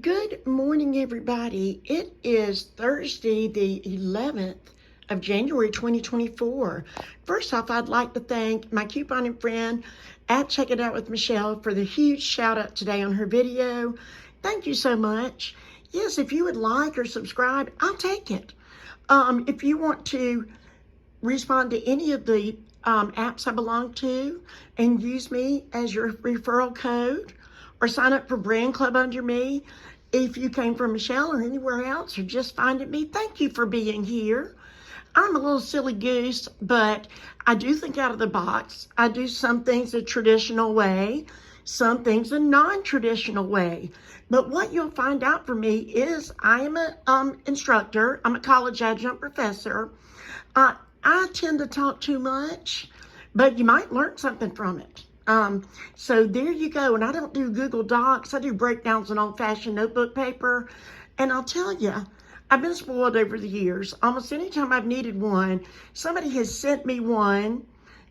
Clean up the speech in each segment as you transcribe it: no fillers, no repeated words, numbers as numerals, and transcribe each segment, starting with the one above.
Good morning, everybody. It is Thursday, the 11th of January, 2024. First off, I'd like to thank my couponing friend at Check It Out with Michelle for the huge shout out today on her video. Thank you so much. Yes, if you would like or subscribe, I'll take it. If you want to respond to any of the apps I belong to and use me as your referral code, or sign up for Brand Club under me. If you came from Michelle or anywhere else, or just finding me, thank you for being here. I'm a little silly goose, but I do think out of the box. I do some things a traditional way, some things a non-traditional way. But what you'll find out from me is I am an instructor. I'm a college adjunct professor. I tend to talk too much, but you might learn something from it. So there you go. And I don't do Google Docs. I do breakdowns in old-fashioned notebook paper. And I'll tell you, I've been spoiled over the years. Almost any time I've needed one, somebody has sent me one,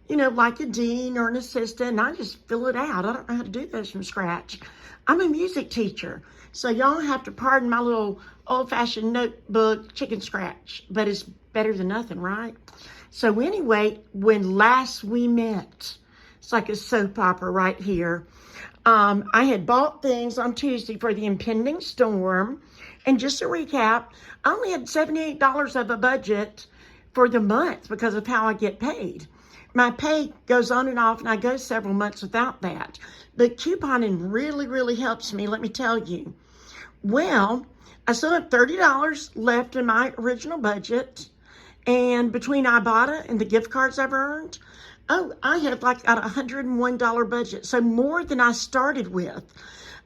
like a dean or an assistant, and I just fill it out. I don't know how to do those from scratch. I'm a music teacher, so y'all have to pardon my little old-fashioned notebook chicken scratch, but it's better than nothing, right? So anyway, when last we met, it's like a soap opera right here. I had bought things on Tuesday for the impending storm. And just to recap, I only had $78 of a budget for the month because of how I get paid. My pay goes on and off, and I go several months without that. But couponing really, really helps me, let me tell you. Well, I still have $30 left in my original budget. And between Ibotta and the gift cards I've earned, I had like a $101 budget, so more than I started with.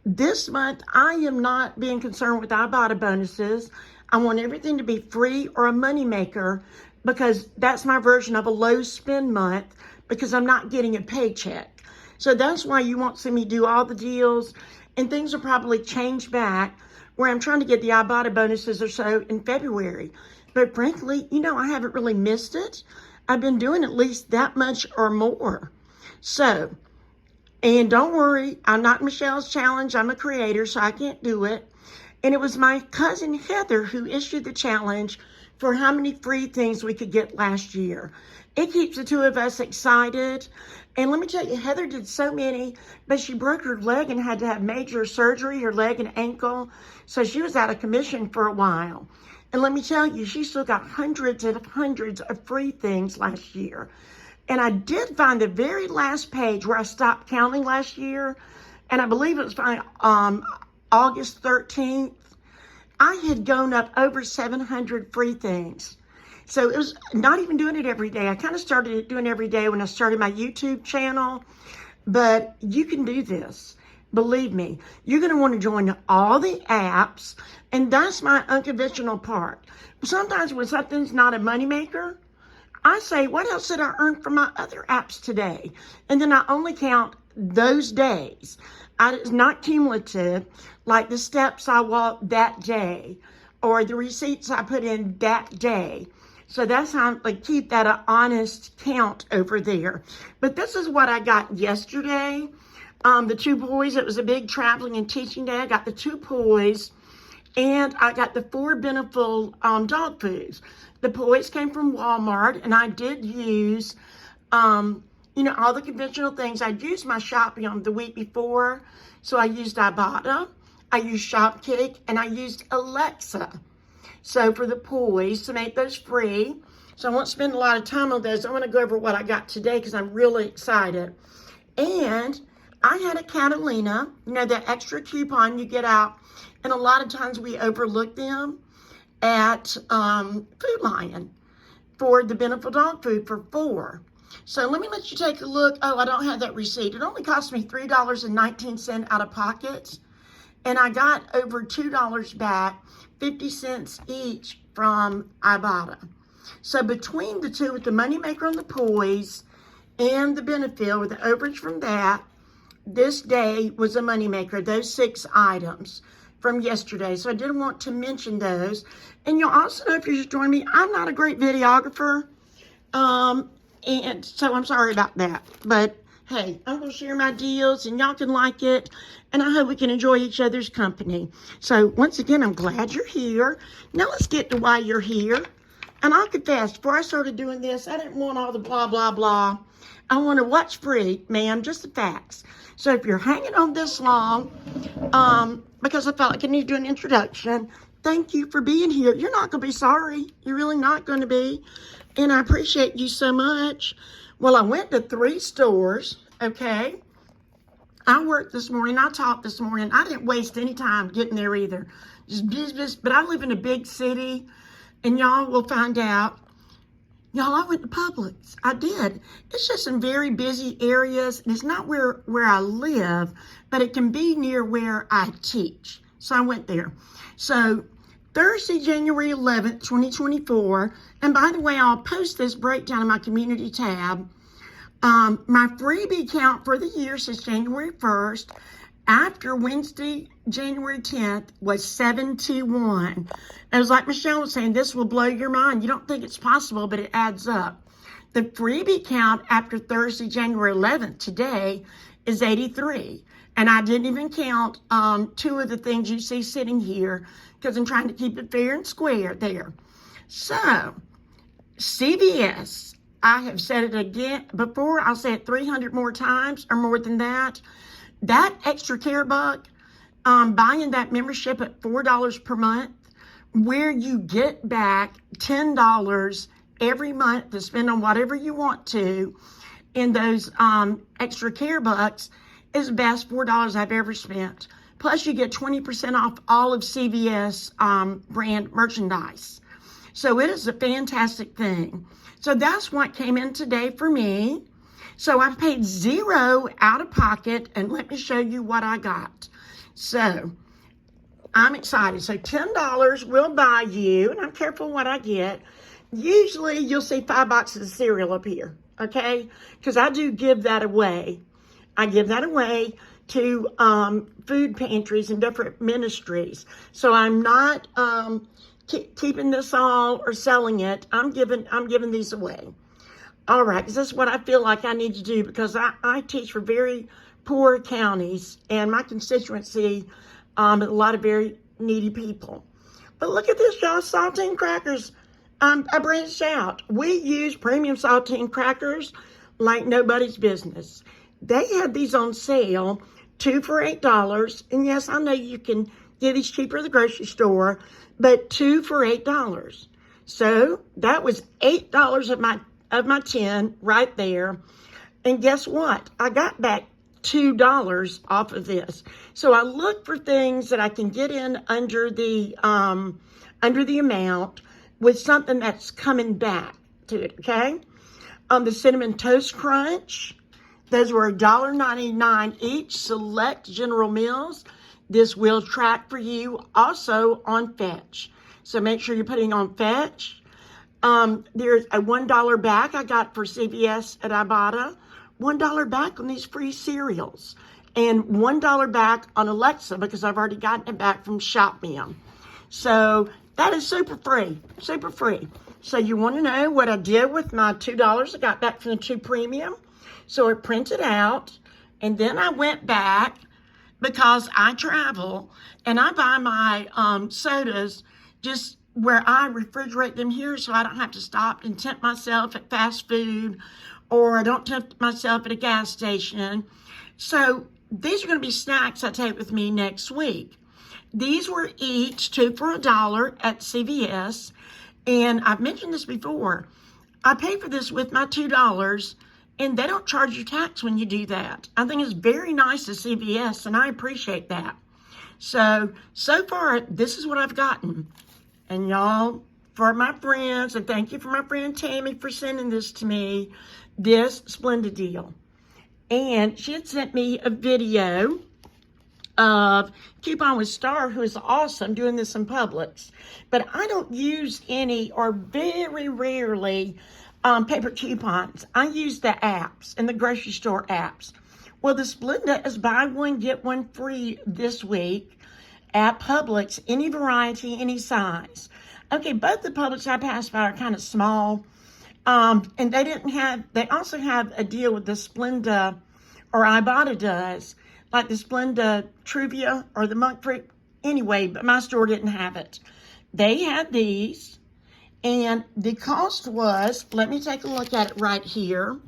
This month, I am not being concerned with Ibotta bonuses. I want everything to be free or a moneymaker because that's my version of a low spend month because I'm not getting a paycheck. So that's why you won't see me do all the deals, and things will probably change back where I'm trying to get the Ibotta bonuses or so in February. But frankly, I haven't really missed it. I've been doing at least that much or more. So, and don't worry, I'm not Michelle's challenge. I'm a creator, so I can't do it. And it was my cousin Heather who issued the challenge for how many free things we could get last year. It keeps the two of us excited. And let me tell you, Heather did so many, but she broke her leg and had to have major surgery, her leg and ankle. So she was out of commission for a while. And let me tell you, she still got hundreds and hundreds of free things last year. And I did find the very last page where I stopped counting last year, and I believe it was August 13th. I had gone up over 700 free things. So it was not even doing it every day. I kind of started doing it every day when I started my YouTube channel, but you can do this. Believe me, you're going to want to join all the apps, and that's my unconventional part. Sometimes when something's not a moneymaker, I say, what else did I earn from my other apps today? And then I only count those days. It's not cumulative, like the steps I walked that day or the receipts I put in that day. So that's how I keep that an honest count over there. But this is what I got yesterday. The two boys, it was a big traveling and teaching day. I got the two boys, and I got the 4 Beneful dog foods. The boys came from Walmart, and I did use, all the conventional things. I used my Shopee the week before, so I used Ibotta, I used Shopkick, and I used Alexa. So for the boys, to make those free. So I won't spend a lot of time on those. I want to go over what I got today because I'm really excited. And I had a Catalina, that extra coupon you get out, and a lot of times we overlook them at Food Lion for the Beneful dog food for 4. So let me let you take a look. Oh, I don't have that receipt. It only cost me $3.19 out of pocket, and I got over $2 back, 50 cents each from Ibotta. So between the two, with the moneymaker on the poise and the Benefit, with the overage from that, this day was a moneymaker, those 6 items from yesterday. So I did want to mention those. And you'll also know, if you're just joining me, I'm not a great videographer. And so I'm sorry about that. But hey, I'm going to share my deals and y'all can like it. And I hope we can enjoy each other's company. So once again, I'm glad you're here. Now let's get to why you're here. And I'll confess, before I started doing this, I didn't want all the blah, blah, blah. I want to watch free, ma'am, just the facts. So if you're hanging on this long, because I felt like I need to do an introduction, thank you for being here. You're not going to be sorry. You're really not going to be. And I appreciate you so much. Well, I went to 3 stores, okay? I worked this morning. I taught this morning. I didn't waste any time getting there either. Just business. But I live in a big city, and y'all will find out. Y'all, I went to Publix. I did. It's just in very busy areas. And it's not where I live, but it can be near where I teach. So I went there. So Thursday, January 11th, 2024. And by the way, I'll post this breakdown in my community tab. My freebie count for the year since January 1st, after Wednesday, January 10th, was 71. It was like Michelle was saying, this will blow your mind. You don't think it's possible, but it adds up. The freebie count after Thursday, January 11th, today, is 83. And I didn't even count 2 of the things you see sitting here because I'm trying to keep it fair and square there. So, CVS, I have said it again before. I'll say it 300 more times or more than that. That extra care buck, buying that membership at $4 per month, where you get back $10 every month to spend on whatever you want to in those extra care bucks, is the best $4 I've ever spent. Plus, you get 20% off all of CVS brand merchandise. So it is a fantastic thing. So that's what came in today for me. So I paid $0 out of pocket, and let me show you what I got. So I'm excited. So $10 will buy you, and I'm careful what I get. Usually you'll see 5 boxes of cereal up here, okay? Because I do give that away. I give that away to food pantries and different ministries. So I'm not keeping this all or selling it. I'm giving these away. All right, because that's what I feel like I need to do, because I teach for very poor counties, and my constituency, a lot of very needy people. But look at this, y'all, saltine crackers. I branched out. We use premium saltine crackers like nobody's business. They had these on sale, 2 for $8. And yes, I know you can get these cheaper at the grocery store, but 2 for $8. So that was $8 of my 10 right there. And guess what? I got back $2 off of this. So I look for things that I can get in under the amount with something that's coming back to it, okay? The Cinnamon Toast Crunch, those were $1.99 each, select General Mills. This will track for you also on Fetch. So make sure you're putting on Fetch. There's a $1 back I got for CVS at Ibotta. $1 back on these free cereals. And $1 back on Alexa, because I've already gotten it back from ShopMim. So that is super free, super free. So you want to know what I did with my $2 I got back from the 2 Premium? So I printed out, and then I went back, because I travel and I buy my sodas just where I refrigerate them here, so I don't have to stop and tempt myself at fast food, or I don't tempt myself at a gas station. So these are going to be snacks I take with me next week. These were each 2 for $1 at CVS. And I've mentioned this before. I pay for this with my $2, and they don't charge you tax when you do that. I think it's very nice of CVS, and I appreciate that. So far, this is what I've gotten. And y'all, for my friends, and thank you for my friend Tammy for sending this to me, this splendid deal. And she had sent me a video of Coupon with Star, who is awesome, doing this in Publix. But I don't use any, or very rarely, paper coupons. I use the apps and the grocery store apps. Well, the Splenda is buy one, get one free this week at Publix, any variety, any size. Okay, both the Publix I passed by are kind of small. And they also have a deal with the Splenda or Ibotta does, like the Splenda Trivia or the Monk Fruit. Anyway, but my store didn't have it. They had these, and the cost was, let me take a look at it right here.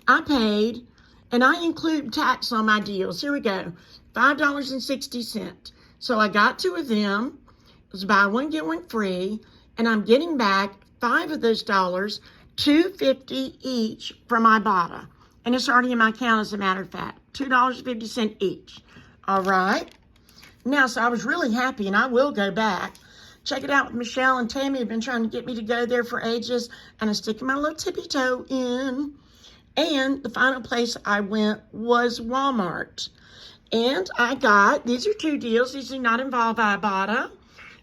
I paid, and I include tax on my deals. Here we go, $5.60. So I got 2 of them. It was buy one, get one free, and I'm getting back 5 of those dollars, $2.50 each from Ibotta. And it's already in my account, as a matter of fact, $2.50 each. All right. Now, so I was really happy, and I will go back. Check it out with Michelle and Tammy. Have been trying to get me to go there for ages, and I'm sticking my little tippy toe in. And the final place I went was Walmart. And I got, these are 2 deals. These do not involve Ibotta.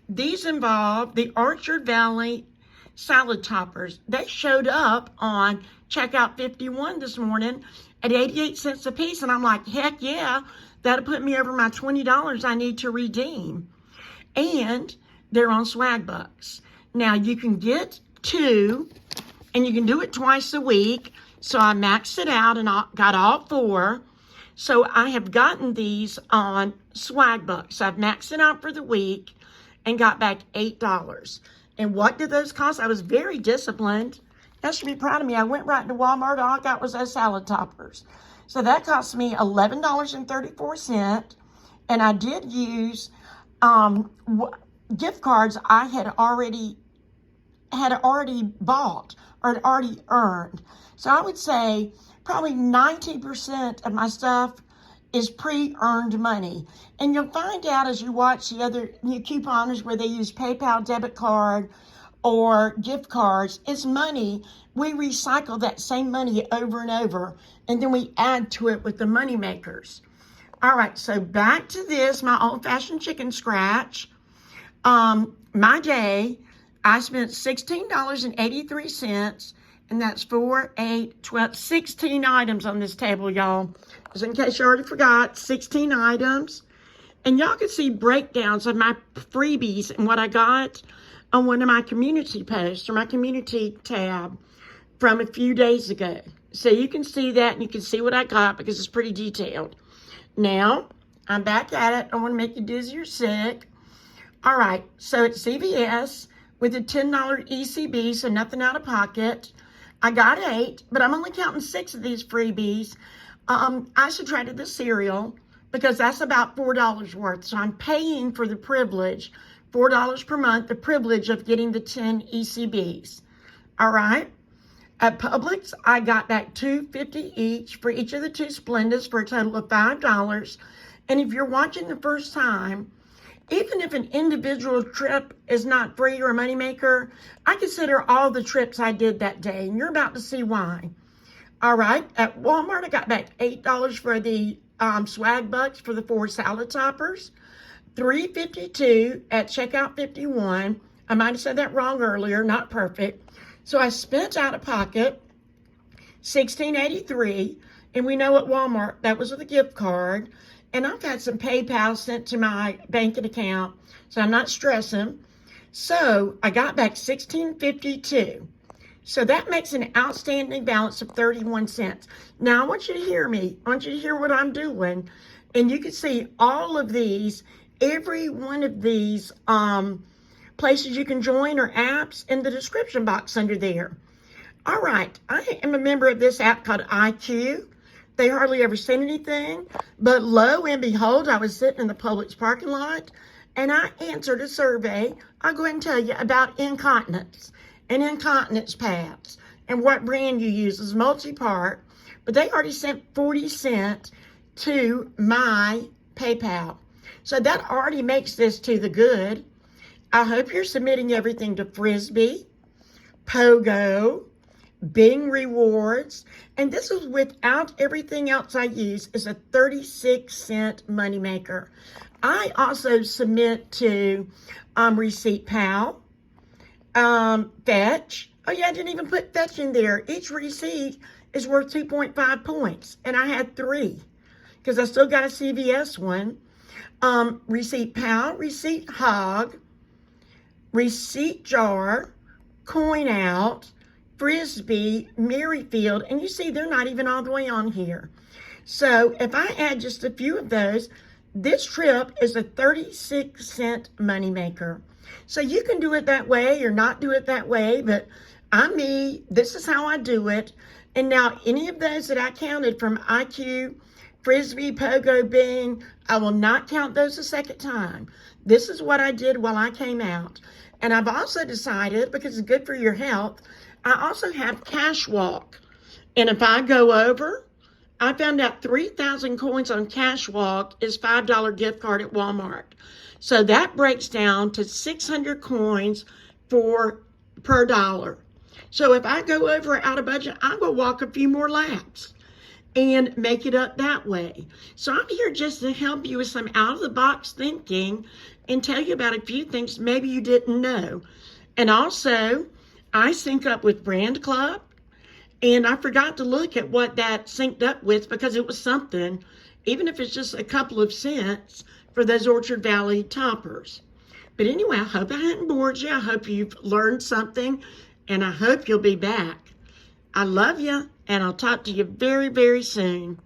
These involve the Orchard Valley salad toppers. They showed up on checkout 51 this morning at 88 cents a piece. And I'm like, heck yeah, that'll put me over my $20 I need to redeem. And they're on Swag Bucks. Now you can get 2, and you can do it twice a week. So I maxed it out and got all 4. So I have gotten these on Swag Bucks. I've maxed it out for the week and got back $8. And what did those cost? I was very disciplined. You should be proud of me. I went right into Walmart. All I got was those salad toppers. So that cost me $11.34. And I did use gift cards I had already bought or had already earned. So I would say probably 90% of my stuff is pre-earned money. And you'll find out as you watch the other new couponers where they use PayPal debit card or gift cards, it's money. We recycle that same money over and over, and then we add to it with the money makers. All right, so back to this, my old-fashioned chicken scratch. My day, I spent $16.83, and that's 4, 8, 12, 16 items on this table, y'all. Just in case you already forgot, 16 items. And y'all can see breakdowns of my freebies and what I got on one of my community posts or my community tab from a few days ago. So you can see that, and you can see what I got because it's pretty detailed. Now, I'm back at it. I want to make you dizzy or sick. All right, so at CVS with a $10 ECB, so nothing out of pocket. I got 8, but I'm only counting 6 of these freebies. I subtracted the cereal because that's about $4 worth. So I'm paying for the privilege, $4 per month, the privilege of getting the 10 ECBs. All right. At Publix, I got back $2.50 each for each of the 2 Splendas for a total of $5. And if you're watching the first time, even if an individual trip is not free or a moneymaker, I consider all the trips I did that day, and you're about to see why. All right, at Walmart, I got back $8 for the Swag Bucks for the 4 salad toppers, $3.52 at checkout 51. I might have said that wrong earlier, not perfect. So I spent out of pocket $16.83, and we know at Walmart that was with a gift card. And I've had some PayPal sent to my banking account, so I'm not stressing. So I got back $16.52. So that makes an outstanding balance of 31 cents. Now I want you to hear me. I want you to hear what I'm doing. And you can see all of these, every one of these places you can join or apps in the description box under there. All right, I am a member of this app called IQ. They hardly ever send anything, but lo and behold, I was sitting in the Publix parking lot, and I answered a survey. I'll go ahead and tell you about incontinence and incontinence pads and what brand you use is multi-part, but they already sent 40 cents to my PayPal. So that already makes this to the good. I hope you're submitting everything to Frisbee, Pogo, Bing Rewards, and this is without everything else I use, is a 36-cent moneymaker. I also submit to Receipt Pal, Fetch. Oh yeah, I didn't even put Fetch in there. Each receipt is worth 2.5 points, and I had 3 because I still got a CVS one. Receipt Pal, Receipt Hog, Receipt Jar, Coin Out, Frisbee, Merrifield, and you see they're not even all the way on here. So if I add just a few of those, this trip is a 36-cent moneymaker. So you can do it that way or not do it that way, but I'm me. This is how I do it. And now any of those that I counted from IQ, Frisbee, Pogo, Bing, I will not count those a second time. This is what I did while I came out. And I've also decided, because it's good for your health, I also have Cash Walk. And if I go over, I found out 3,000 coins on Cash Walk is $5 gift card at Walmart. So that breaks down to 600 coins per dollar. So if I go over out of budget, I will walk a few more laps and make it up that way. So I'm here just to help you with some out-of-the-box thinking and tell you about a few things maybe you didn't know. And also, I sync up with Brand Club, and I forgot to look at what that synced up with because it was something, even if it's just a couple of cents for those Orchard Valley toppers. But anyway, I hope I hadn't bored you. I hope you've learned something, and I hope you'll be back. I love you, and I'll talk to you very, very soon.